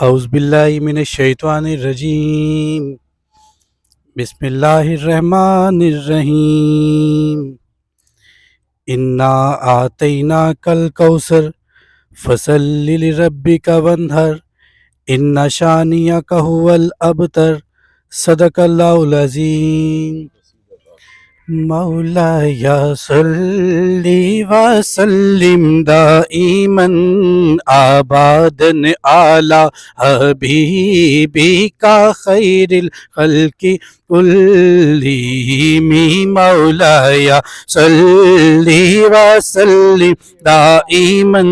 اعوذ باللہ من الشیطان الرجیم، بسم اللہ الرحمن الرحیم۔ انا آتیناک الکوثر فصل لربک وانحر ان شانئک هو الابتر۔ صدق اللہ العظیم۔ مولاي صل وسلم دائما ابدا على حبيبك خير الخلق كلهم۔ مولاي صل وسلم دائما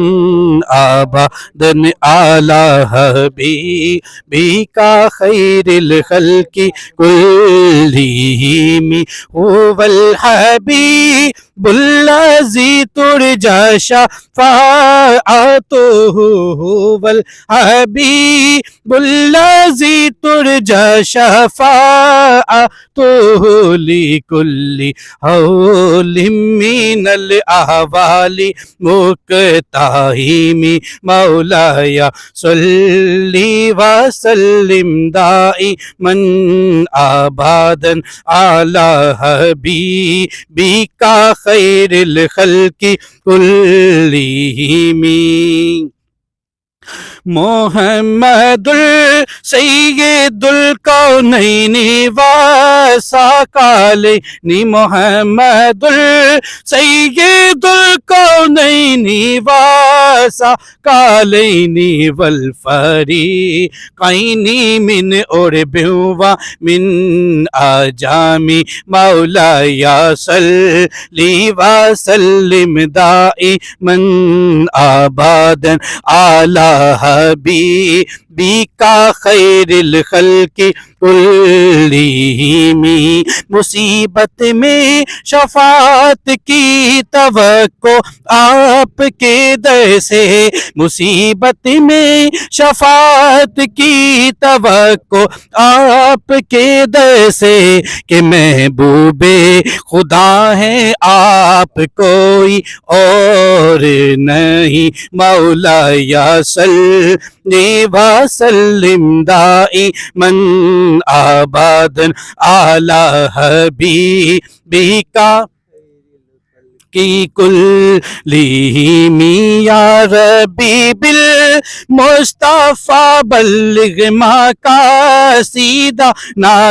ابدا على حبيبك خير الخلق كلهم۔ هو الحبيب الذي ترجى شفاعته، هو الحبيب الذي ترجى شفاعته لكل حول من الأحوال مقتحم۔ مولاي صل وسلم دائما أبدا على حبيبك خير الخلق كلهم۔ محمد سید الکونین وثقلین، محمد سید الکونین وثقلین والفریقین من عرب ومن عجم۔ مولاي صل وسلم دائما ابدا على حبيبك خير الخلق كلهم۔ مصیبت میں شفاعت کی توقع آپ کے در سے، مصیبت میں شفاعت کی توقع آپ کے در سے، کہ محبوب خدا ہے آپ کوئی اور نہیں۔ مولاي صل وسلم دائما ابدا على حبيبك کی کلہم۔ یا ربی بالمصطفیٰ بلغ مقاصدنا،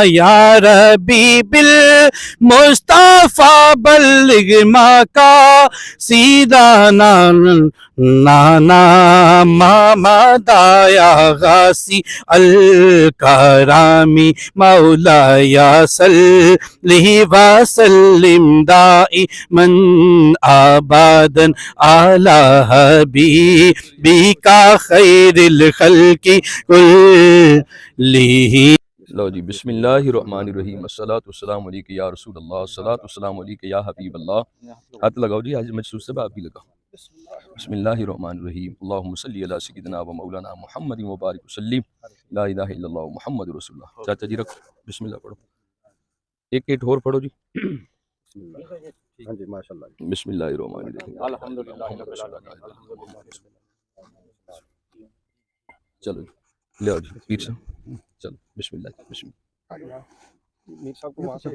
یا ربی بالمصطفیٰ بلغ مقاصدنا، نانا ماما یا غاسی الکرامی۔ مولاي صل وسلم دائما ابدا على حبيبك خير الخلق كلهم۔ لو جی بسم اللہ الرحمن الرحیم۔ الصلاۃ والسلام علیک یا رسول اللہ، الصلاۃ والسلام علیک یا حبیب اللہ۔ ہاتھ لگاؤ جی، آج محسوس سے آپ بھی لگاؤ۔ بسم اللہ الرحمن الرحیم۔ اللہم صلی علی سیدنا و مولانا محمد مبارک وسلم، لا الہ الا اللہ محمد رسول اللہ۔ چاچا جی رکھو، بسم اللہ پڑھو، ایک اور پڑھو جی۔ ہاں جی ماشاء اللہ۔ بسم اللہ الرحمن الرحیم۔ الحمدللہ۔ چلو جی لے آؤ جی پیر صاحب، چلو بسم اللہ بسم اللہ۔ میر صاحب کو وہاں سے یہ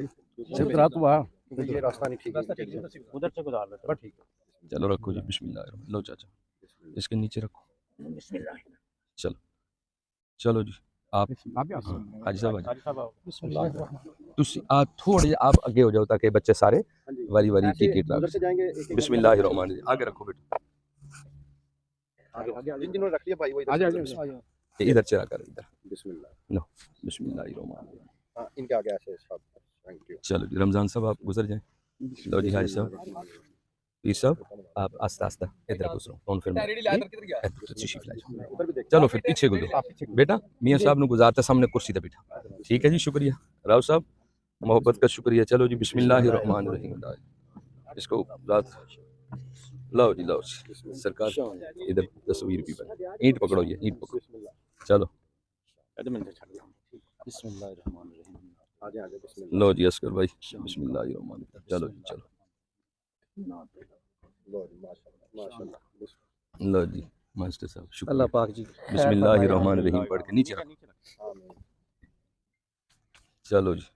یہ راستہ نہیں ٹھیک ہے، ادھر سے گزار لیتے بس ٹھیک ہے۔ چلو رکھو جی، بسم اللہ الرحمن۔ لو چاچا اس کے نیچے رکھو، چلو چلو جی۔ آپ حاجی صاحب بسم اللہ الرحمن آپ تھوڑے آپ آگے ہو جاؤ تاکہ بچے سارے واری واری کی ادھر سے جائیں گے۔ بسم اللہ الرحمن الرحیم۔ آگے رکھو بیٹا، جن جنہوں نے رکھ لیا بھائی وہ ادھر چلا کر ادھر۔ بسم اللہ۔ لو بسم اللہ الرحمن الرحیم۔ ہاں ان کے آگے ایسے صاحب، تھینک یو۔ چلو جی رمضان صاحب آپ گزر جائیں۔ لو جی حاجی صاحب، پیر صاحب آپ آستہ آستہ ادھر گزرو، کون پھر تشریف لائے جاؤ۔ چلو پھر پیچھے گزرو بیٹا، میاں صاحب نے گزارتا سامنے کرسی تھا بیٹا۔ ٹھیک ہے جی، شکریہ راؤ صاحب، محبت کا شکریہ۔ چلو جی بسم اللہ الرحمن الرحیم۔ اس کو رات لاؤ جی، لاؤ جی سرکار، ادھر تصویر بھی بنا، اینٹ پکڑو، یہ اینٹ پکڑو، چلو بسم اللہ الرحمن الرحیم۔ آجے آجے بسم اللہ۔ لو جی اسکر بھائی، بسم اللہ الرحمن الرحیم۔ چلو جی چلو، لو جی ماشاء اللہ ماشاء اللہ۔ لو جی ماسٹر صاحب شکریہ اللہ پاک جی بسم اللہ الرحمن الرحیم پڑھ کے نیچے رکھو چلو جی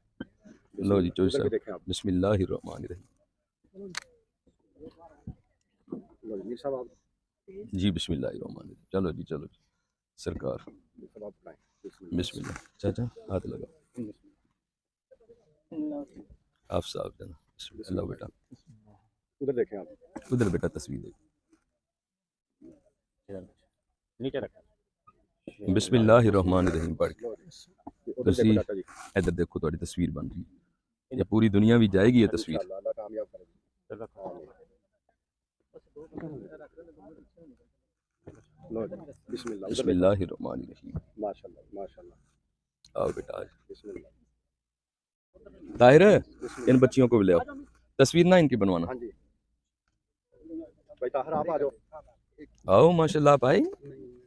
لو جی چوئی ادھر بھی صاحب دیکھیں آپ بسم اللہ الرحمن الرحیم لو جی، میر صاحب آپ جی بسم اللہ الرحمن الرحیم چلو جی سرکار میر صاحب آپ پڑھائیں بسم بسم اللہ چاچا ہاتھ لگا آپ صاحب جانا بسم اللہ بیٹا ادھر دیکھیں آپ ادھر بیٹا تصویر دیکھ نیچے رکھا بسم اللہ الرحمن الرحیم پڑھ کے لو جی، ادھر تسی دیکھو چاچا جی ادھر دیکھو تھوڑی تصویر بن رہی ہے یہ پوری دنیا بھی جائے گی یہ تصویر انشاءاللہ اللہ کامیاب کرے گی آمین۔ لو جی، بسم اللہ بسم ادھر دیکھو اللہ الرحمن الرحیم ماشاءاللہ ماشاءاللہ آؤ بیٹا آج بسم اللہ طاہر بسم ان اللہ بچیوں کو بھی لے آؤ تصویر نہ ان کی بنوانا ہاں جی بھائی طاہر آپ آ جاؤ آؤ ماشاءاللہ آپ آئے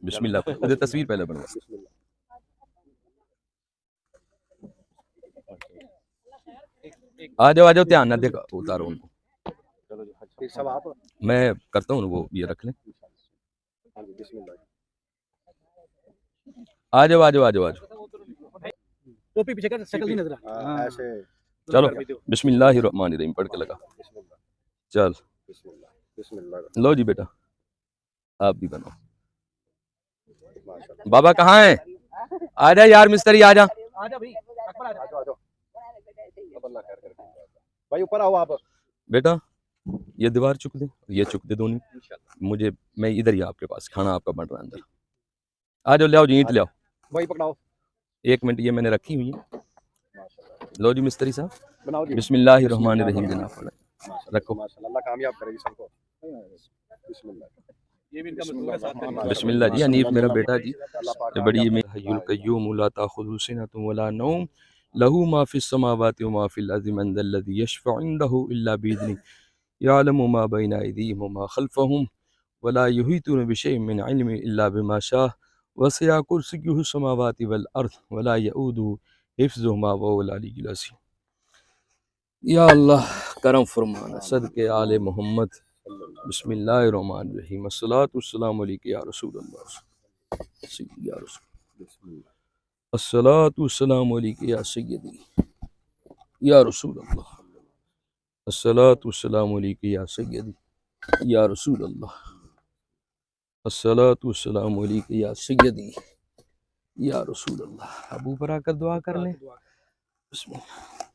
بسم اللہ ادھر تصویر پہلے بنوا بسم اللہ آ جاؤ دھیان نہ دیکھا اتارو ان کو چلو جی میر صاحب آپ میں کرتا ہوں وہ یہ رکھ لیں ہاں جی بسم اللہ آ جاؤ ٹوپی پیچھے کر شکل نہیں نظر ایسے چلو بسم اللہ الرحمن الرحیم پڑھ کے لگا بسم اللہ چل بسم اللہ بسم اللہ لو جی بیٹا آپ بھی بنو ماشاءاللہ بابا کہاں ہے آ جا یار مستری آ جا آ جاؤ اب اللہ خیر کرے بھائی اوپر آؤ آپ بیٹا یہ دیوار چک دے یہ چک دے دونوں مجھے میں ادھر ہی آپ کے پاس کھانا آپ کا بن رہا ہے اندر آ جاؤ لیاؤ جی اینٹ لیاؤ بھائی پکڑاؤ ایک منٹ یہ میں نے رکھی ہوئی ہے ماشاءاللہ لو جی مستری صاحب بناؤ جی بسم اللہ الرحمن الرحیم جناب پڑھیں رکھو ماشاءاللہ اللہ کامیاب کرے گی سب کو بسم اللہ بسم اللہ جی حنیف میرا بیٹا جی اللہ پاک یہ بڑی کامیاب حی القیوم لا تاخذ سنۃ ولا نوم له ما في السماوات وما في الارض من ذا الذي يشفع عنده الا باذنه يعلم ما بين ايديهم وما خلفهم ولا يحيطون بشيء من علمه الا بما شاء وسع كرسيه السماوات والارض ولا يؤوده حفظهما وهو العلي العظيم یا اللہ کرم فرمانا صدقے آل محمد بسم اللہ الرحمن الرحیم الصلاۃ والسلام علیک یا رسول اللہ سیدی یا رسول الصلاۃ والسلام علیک یا سیدی یا رسول اللہ الصلاۃ والسلام علیک یا سیدی یا رسول اللہ الصلاۃ والسلام علیک یا سیدی یا رسول اللہ ابو پر آ کر دعا کر لیں بسم اللہ